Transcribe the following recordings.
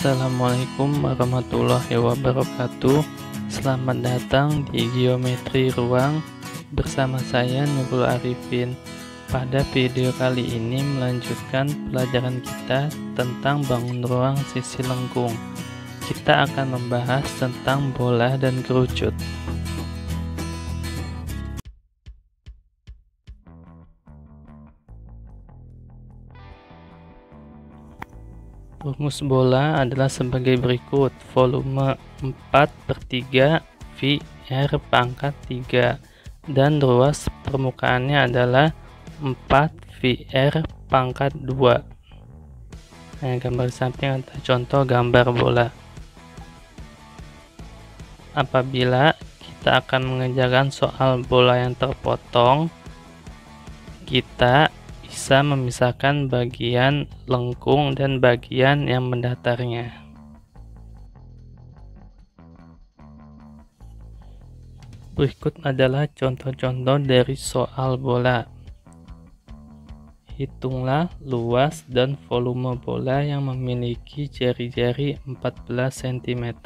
Assalamualaikum warahmatullahi wabarakatuh. Selamat datang di Geometri Ruang bersama saya Nurul Arifin. Pada video kali ini melanjutkan pelajaran kita tentang bangun ruang sisi lengkung. Kita akan membahas tentang bola dan kerucut. Rumus bola adalah sebagai berikut: volume 4/3 VR pangkat 3 dan ruas permukaannya adalah 4 VR pangkat 2. Nah, gambar samping ada contoh gambar bola. Apabila kita akan mengerjakan soal bola yang terpotong, kita bisa memisahkan bagian lengkung dan bagian yang mendatarnya. Berikut adalah contoh-contoh dari soal bola. Hitunglah luas dan volume bola yang memiliki jari-jari 14 cm.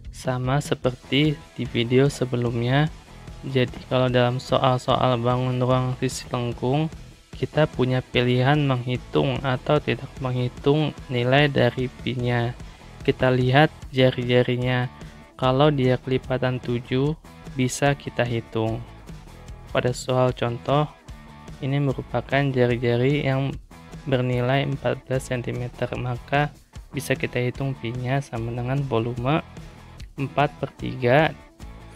Sama seperti di video sebelumnya. Jadi kalau dalam soal-soal bangun ruang sisi lengkung, kita punya pilihan menghitung atau tidak menghitung nilai dari pi-nya. Kita lihat jari-jarinya. Kalau dia kelipatan 7, bisa kita hitung. Pada soal contoh, ini merupakan jari-jari yang bernilai 14 cm, maka bisa kita hitung pi-nya sama dengan volume 4/3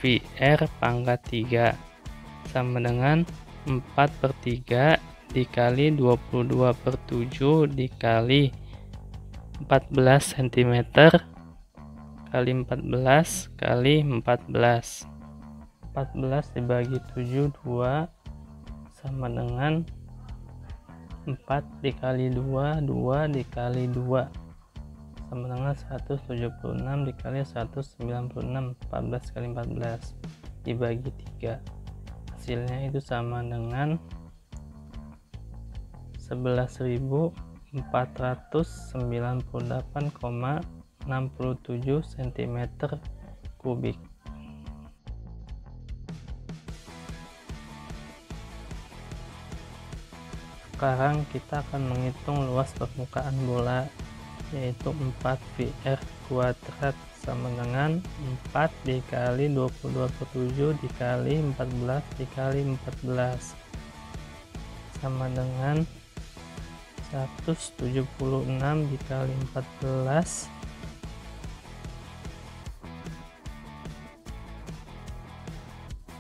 VR pangkat 3 sama dengan 4/3 dikali 22/7 dikali 14 cm kali 14 kali 14. 14 dibagi 7 2 sama dengan 4 dikali 2 2 dikali 2 sama dengan 176 dikali 196. 14 kali 14 dibagi 3, hasilnya itu sama dengan 11.498,67 cm kubik. Sekarang kita akan menghitung luas permukaan bola, yaitu 4 VR kuadrat sama dengan 4 dikali 22/7 dikali 14 dikali 14 sama dengan 176 dikali 14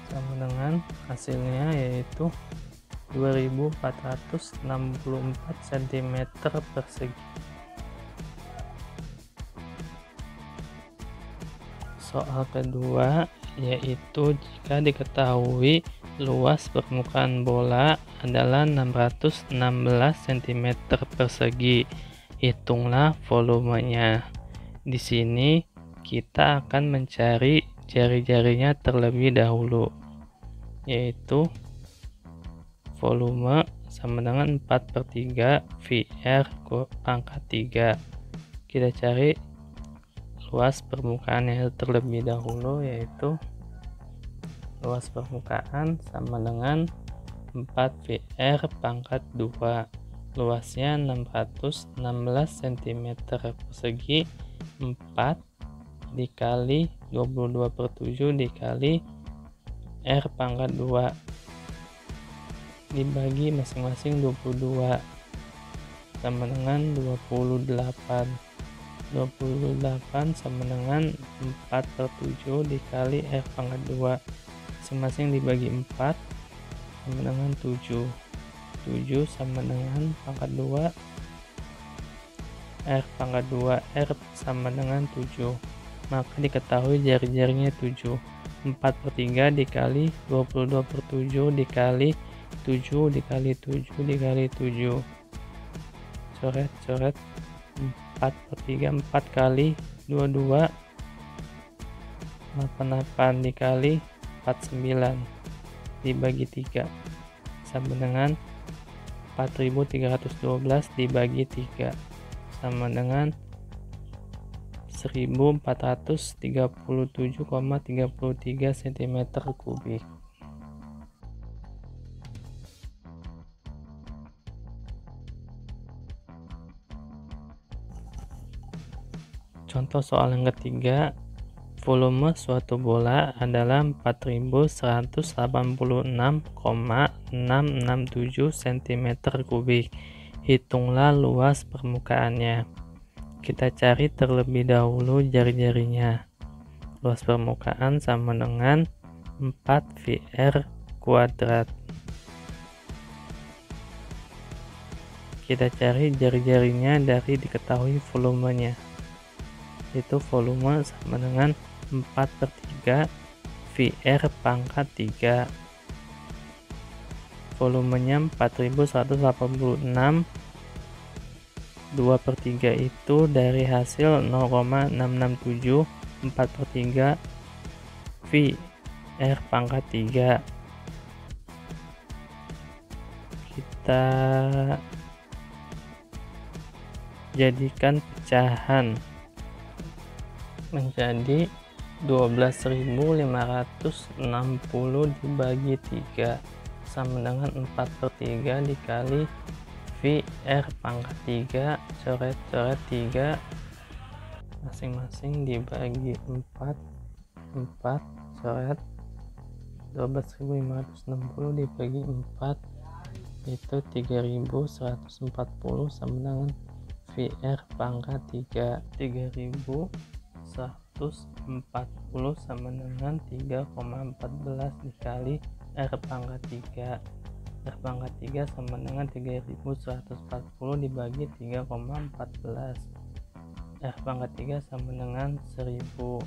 sama dengan hasilnya yaitu 2464 cm persegi. Soal kedua, yaitu jika diketahui luas permukaan bola adalah 616 cm persegi, hitunglah volumenya. Di sini kita akan mencari jari-jarinya terlebih dahulu, yaitu volume sama dengan 4/3 VR pangkat 3. Kita cari luas permukaannya terlebih dahulu, yaitu luas permukaan sama dengan 4 VR pangkat 2. Luasnya 616 cm persegi, 4 dikali 22/7 dikali R pangkat 2 dibagi masing-masing 22 sama dengan 28. 28 sama dengan 4/7 dikali R pangkat 2 masing-masing dibagi 4 sama dengan 7. 7 sama dengan pangkat 2 R pangkat 2 R sama dengan 7, maka diketahui jari-jarinya 7. 4/3 dikali 22/7 dikali 7 dikali 7 dikali 7, coret 4/3 4 kali 22 88 dikali 49 dibagi 3 sama dengan 4312 dibagi 3 sama dengan 12.437,33 cm3. Contoh soal yang ketiga, volume suatu bola adalah 4186,667 cm3. Hitunglah luas permukaannya. Kita cari terlebih dahulu jari-jarinya. Luas permukaan sama dengan 4VR kuadrat. Kita cari jari-jarinya dari diketahui volumenya. Itu volume sama dengan 4/3 VR pangkat 3. Volumenya 4186, 2/3 itu dari hasil 0,667, 4/3 VR pangkat 3. Kita jadikan pecahan menjadi 12.560 dibagi 3 sama dengan 4/3 dikali VR pangkat 3 coret-coret 3 masing-masing dibagi 4 coret 12.560 dibagi 4 itu 3.140 sama dengan VR pangkat 3. 3.140 sama dengan 3,14 dikali R pangkat 3. R pangkat 3 sama dengan 3.140 dibagi 3,14. R pangkat 3 sama dengan 1000.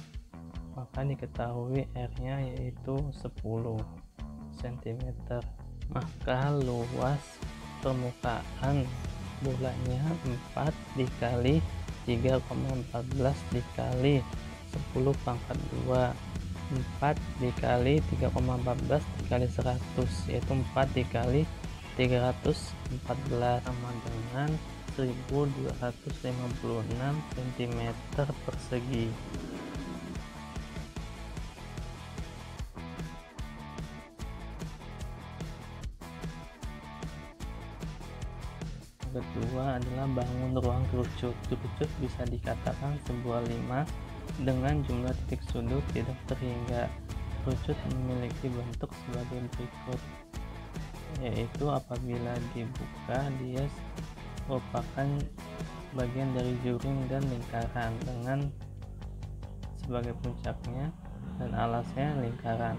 Maka diketahui R nya yaitu 10 cm. Maka luas permukaan bolanya 4 dikali 3,14 dikali 10 pangkat 2, 4 dikali 3,14 dikali 100, yaitu 4 dikali 314 sama dengan 1256 cm persegi. Kedua adalah bangun ruang kerucut. Kerucut bisa dikatakan sebuah limas dengan jumlah titik sudut tidak terhingga. Kerucut memiliki bentuk sebagai berikut, yaitu apabila dibuka dia merupakan bagian dari juring dan lingkaran dengan sebagai puncaknya dan alasnya lingkaran.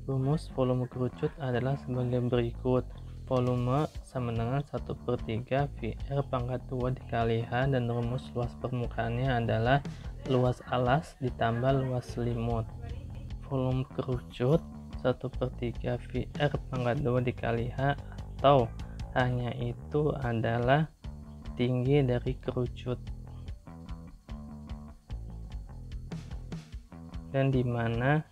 Rumus volume kerucut adalah sebagai berikut. Volume sama dengan 1/3 VR pangkat 2 dikali H, dan rumus luas permukaannya adalah luas alas ditambah luas selimut. Volume kerucut 1/3 VR pangkat 2 dikali H, atau hanya itu adalah tinggi dari kerucut, dan dimana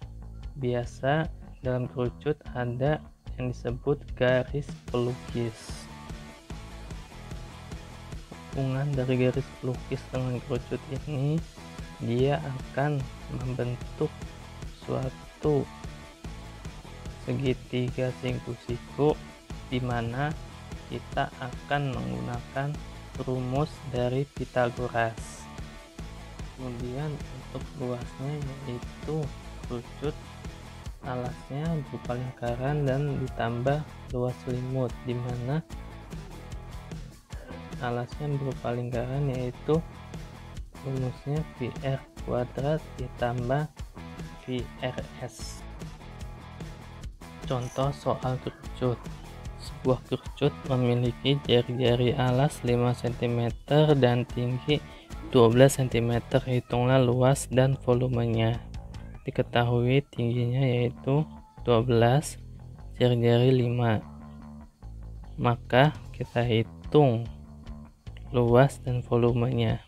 biasa dalam kerucut ada yang disebut garis pelukis. Hubungan dari garis pelukis dengan kerucut ini, dia akan membentuk suatu segitiga siku-siku di mana kita akan menggunakan rumus dari Pythagoras. Kemudian untuk luasnya yaitu kerucut alasnya berupa lingkaran dan ditambah luas selimut, di mana alasnya berupa lingkaran yaitu rumusnya VR kuadrat ditambah VRS. Contoh soal kerucut. Sebuah kerucut memiliki jari-jari alas 5 cm dan tinggi 12 cm. Hitunglah luas dan volumenya. Diketahui tingginya yaitu 12, jari-jari 5. Maka kita hitung luas dan volumenya.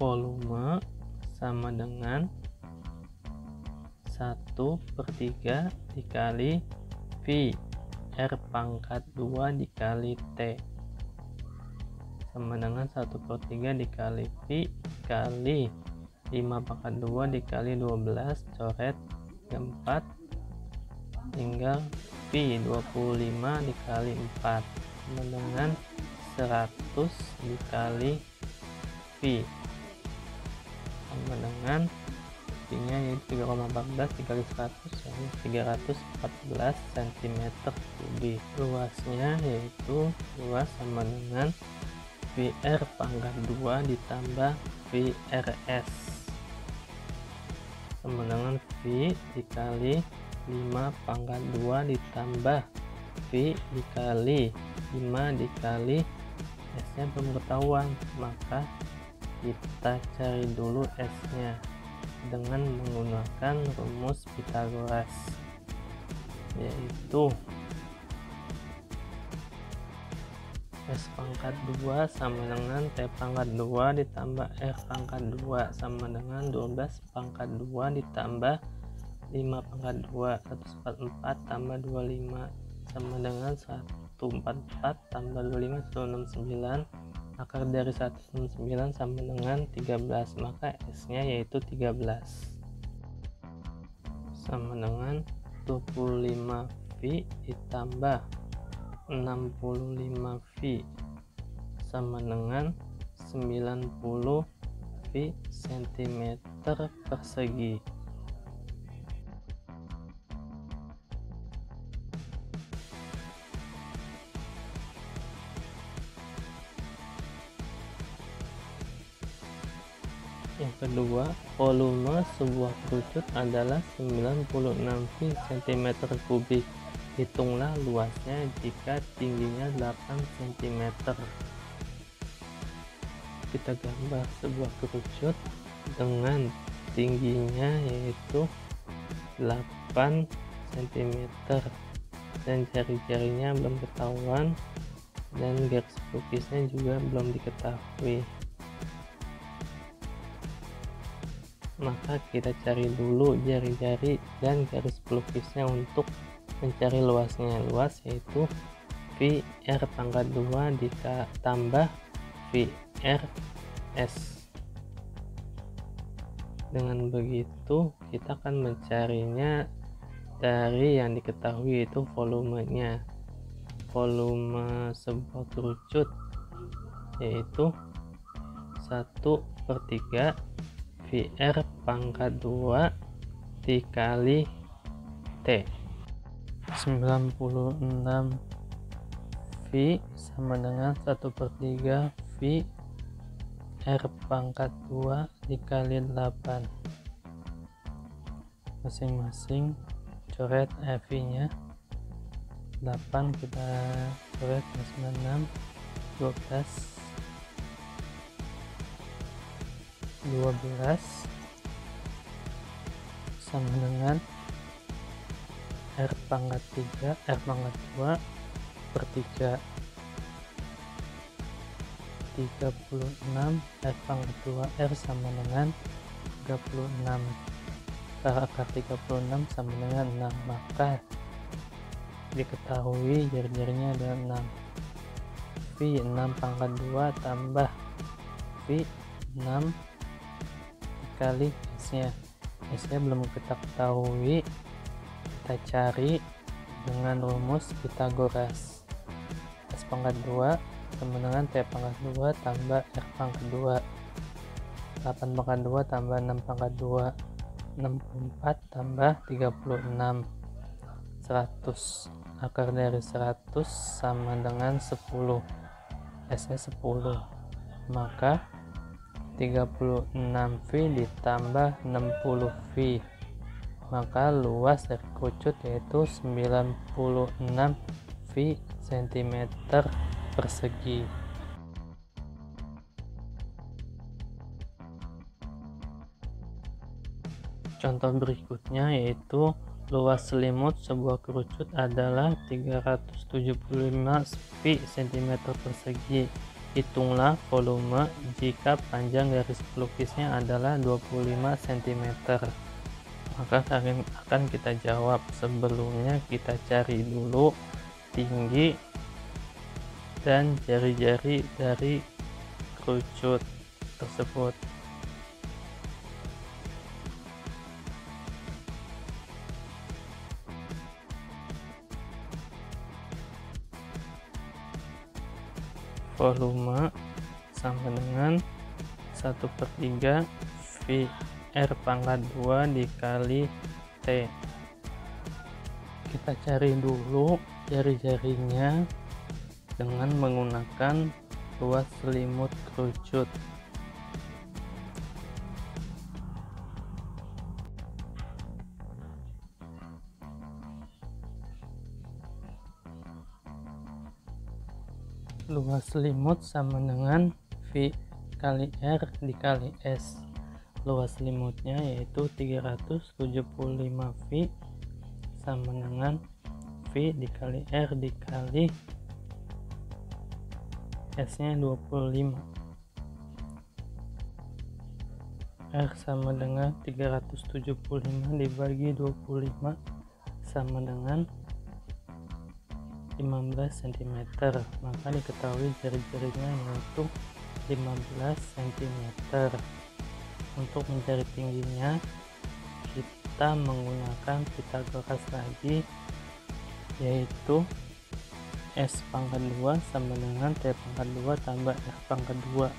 Volume sama dengan 1/3 dikali V R pangkat 2 dikali T. sama dengan 1/3 dikali V kali 5/2 dikali 12 coret 4 tinggal V 25 dikali 4 sama dengan 100 dikali V sama dengan V nya yaitu 3,14 dikali 100 yaitu 314 cm3. Luasnya yaitu luas sama dengan VR pangkat 2 ditambah VRS sama dengan V dikali 5/2 ditambah V dikali 5 dikali S nya belum ketahuan, maka kita cari dulu S nya dengan menggunakan rumus Pythagoras, yaitu S pangkat 2 sama dengan T pangkat 2 ditambah R pangkat 2 sama dengan 12/2 ditambah 5/2 144 tambah 25 sama dengan 144 tambah 25 169. Akar dari 169 sama dengan 13, maka S nya yaitu 13 sama dengan 25 V ditambah 65 V sama dengan 90 V cm persegi. Yang kedua, volume sebuah kerucut adalah 96 V cm3. Hitunglah luasnya jika tingginya 8 cm. Kita gambar sebuah kerucut dengan tingginya yaitu 8 cm dan jari-jarinya belum ketahuan dan garis lukisnya juga belum diketahui. Maka kita cari dulu jari-jari dan garis pelukisnya untuk mencari luasnya. Luas yaitu VR pangkat 2 ditambah VRS. Dengan begitu kita akan mencarinya dari yang diketahui, yaitu volumenya. Volume sebuah kerucut yaitu 1/3 VR pangkat 2 dikali T. 96 V sama dengan 1/3 V R pangkat 2 dikali 8. Masing-masing coret V nya 8, kita coret 96 12 sama dengan R pangkat 3 R pangkat 2 per 3 36 R pangkat 2 R sama dengan 36. Akar 36 sama dengan 6, maka diketahui jari-jarinya ada 6. V 6 pangkat 2 tambah V 6 dikali S nya. S nya belum kita ketahui, kita cari dengan rumus Pythagoras. S pangkat 2 sama dengan T pangkat 2 tambah R pangkat 2. 8 pangkat 2 tambah 6 pangkat 2 64 tambah 36 100. Akar dari 100 sama dengan 10. S nya 10, maka 36 V ditambah 60 V, maka luas dari kerucut yaitu 96 V cm persegi. Contoh berikutnya yaitu luas selimut sebuah kerucut adalah 375 V cm persegi. Hitunglah volume jika panjang garis pelukisnya adalah 25 cm. Maka akan kita jawab. Sebelumnya kita cari dulu tinggi dan jari-jari dari kerucut tersebut. Volume sama dengan 1/3 V R pangkat 2 dikali T. Kita cari dulu jari-jarinya dengan menggunakan luas selimut kerucut. Luas selimut sama dengan V kali R dikali S. Luas selimutnya yaitu 375 V sama dengan V dikali R dikali S nya 25. R sama dengan 375 dibagi 25 sama dengan 15 cm. Maka diketahui jari-jarinya yaitu 15 cm. Untuk mencari tingginya kita menggunakan Pitagoras lagi, yaitu S pangkat 2 sama dengan T pangkat 2 tambah R pangkat 2.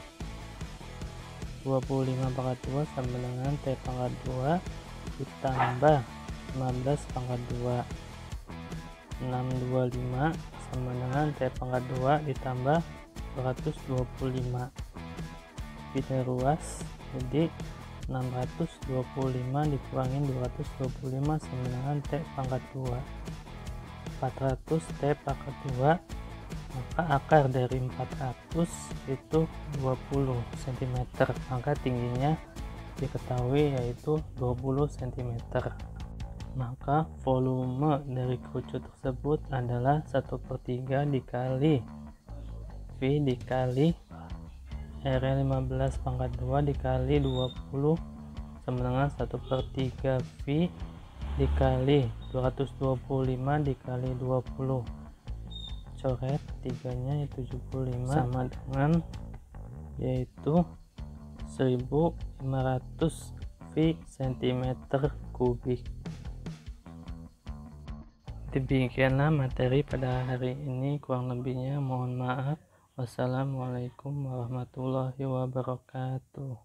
25 pangkat 2 sama dengan T pangkat 2 ditambah 15 pangkat 2. 625 sama dengan T pangkat 2 ditambah 225. Tidak ruas, jadi 625 dikurangi 225 sama dengan T pangkat 2. 400 T pangkat 2, maka akar dari 400 itu 20 cm, maka tingginya diketahui yaitu 20 cm. Maka volume dari kerucut tersebut adalah 1/3 dikali V dikali R 15 pangkat 2 dikali 20 sama dengan 1/3 V dikali 225 dikali 20. Coret 3 nya 75 sama dengan yaitu 1500 V cm kubik. Demikianlah materi pada hari ini, kurang lebihnya mohon maaf. Wassalamualaikum warahmatullahi wabarakatuh.